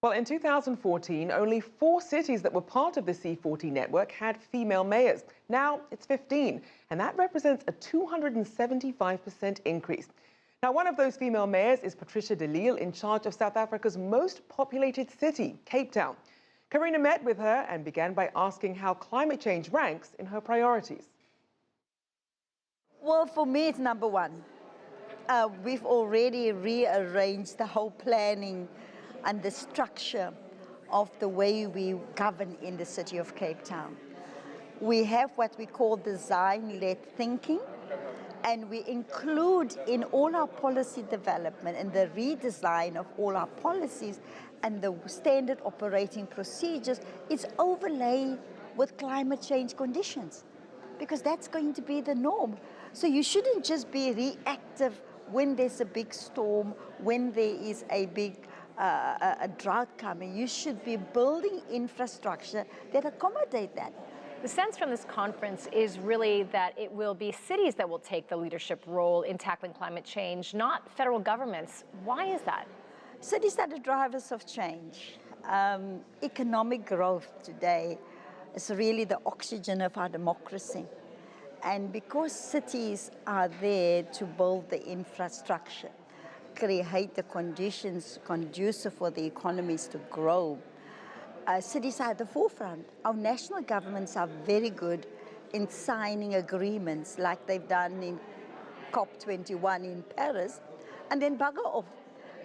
Well, in 2014, only 4 cities that were part of the C40 network had female mayors. Now it's 15, and that represents a 275% increase. Now, one of those female mayors is Patricia de Lille, in charge of South Africa's most populated city, Cape Town. Karina met with her and began by asking how climate change ranks in her priorities. Well, for me, it's number one. We've already rearranged the whole planning and the structure of the way we govern in the city of Cape Town. We have what we call design-led thinking, and we include in all our policy development and the redesign of all our policies and the standard operating procedures, it's overlaid with climate change conditions, because that's going to be the norm. So you shouldn't just be reactive when there's a big storm, when there is a big a drought coming. You should be building infrastructure that accommodate that. The sense from this conference is really that it will be cities that will take the leadership role in tackling climate change, not federal governments. Why is that? Cities are the drivers of change. Economic growth today is really the oxygen of our democracy. And because cities are there to build the infrastructure, create the conditions conducive for the economies to grow, cities are at the forefront. Our national governments are very good in signing agreements like they've done in COP21 in Paris, and then bugger off.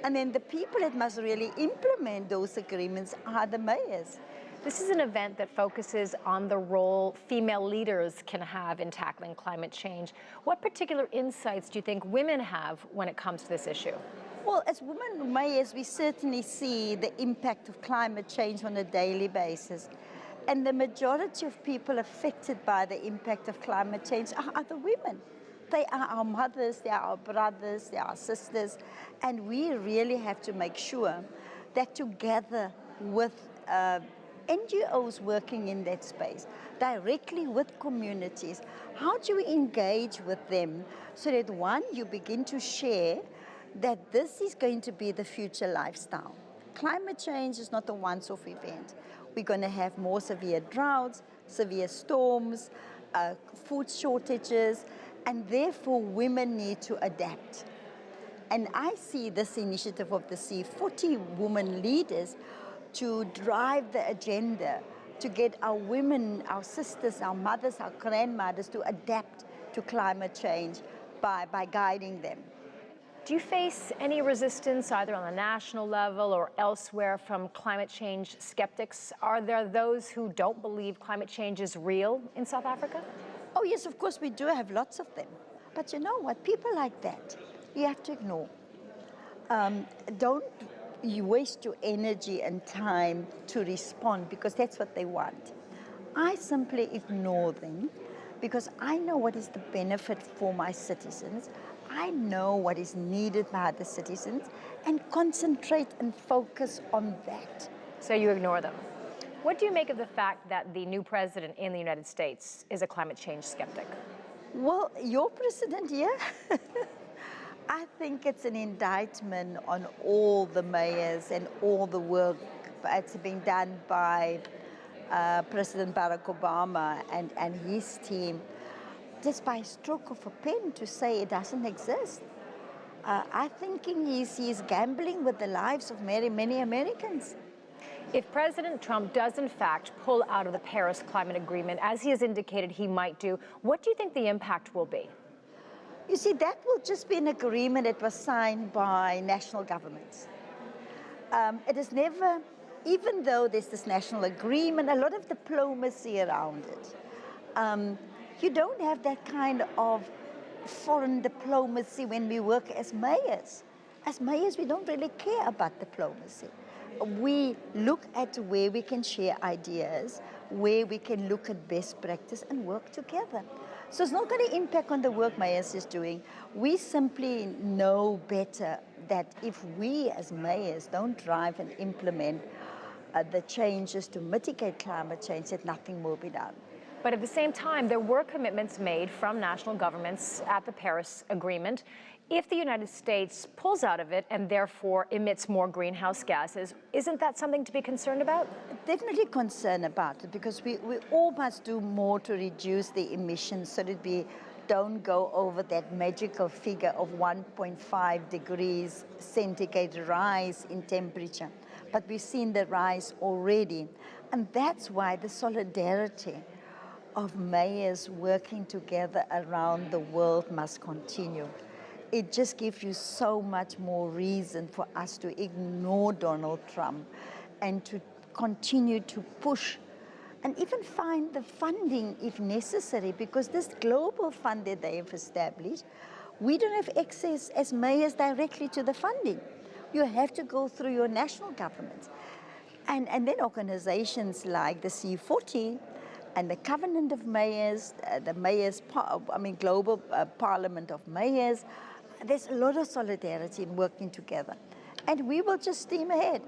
And then the people that must really implement those agreements are the mayors. This is an event that focuses on the role female leaders can have in tackling climate change. What particular insights do you think women have when it comes to this issue? Well, as women mayors, we certainly see the impact of climate change on a daily basis. And the majority of people affected by the impact of climate change are the women. They are our mothers, they are our brothers, they are our sisters. And we really have to make sure that together with NGOs working in that space, directly with communities, how do we engage with them so that, one, you begin to share that this is going to be the future lifestyle. Climate change is not a once-off event. We're going to have more severe droughts, severe storms, food shortages, and therefore women need to adapt. And I see this initiative of the C40 women leaders to drive the agenda, to get our women, our sisters, our mothers, our grandmothers to adapt to climate change by guiding them. Do you face any resistance either on the national level or elsewhere from climate change skeptics? Are there those who don't believe climate change is real in South Africa? Oh yes, of course we do have lots of them. But you know what, people like that, you have to ignore. Don't you waste your energy and time to respond, because that's what they want. I simply ignore them because I know what is the benefit for my citizens. I know what is needed by the citizens and concentrate and focus on that. So you ignore them. What do you make of the fact that the new president in the United States is a climate change skeptic? Well, your president, yeah. I think it's an indictment on all the mayors and all the work that's been done by President Barack Obama and his team, just by a stroke of a pen to say it doesn't exist. I think he's gambling with the lives of many Americans. If President Trump does in fact pull out of the Paris Climate Agreement, as he has indicated he might do, what do you think the impact will be? You see, that will just be an agreement that was signed by national governments. It is never, even though there's this national agreement, a lot of diplomacy around it. You don't have that kind of foreign diplomacy when we work as mayors. As mayors, we don't really care about diplomacy. We look at where we can share ideas, where we can look at best practice and work together. So it's not going to impact on the work mayors is doing. We simply know better that if we as mayors don't drive and implement the changes to mitigate climate change, that nothing will be done. But at the same time, there were commitments made from national governments at the Paris Agreement. If the United States pulls out of it and therefore emits more greenhouse gases, isn't that something to be concerned about? Definitely concerned about it, because we all must do more to reduce the emissions so that we don't go over that magical figure of 1.5 degrees centigrade rise in temperature. But we've seen the rise already. And that's why the solidarity of mayors working together around the world must continue. It just gives you so much more reason for us to ignore Donald Trump and to continue to push and even find the funding if necessary, because this global fund that they have established, we don't have access as mayors directly to the funding. You have to go through your national governments. And then organizations like the C40 and the Covenant of Mayors, the Mayors, Global Parliament of Mayors, there's a lot of solidarity in working together. And we will just steam ahead.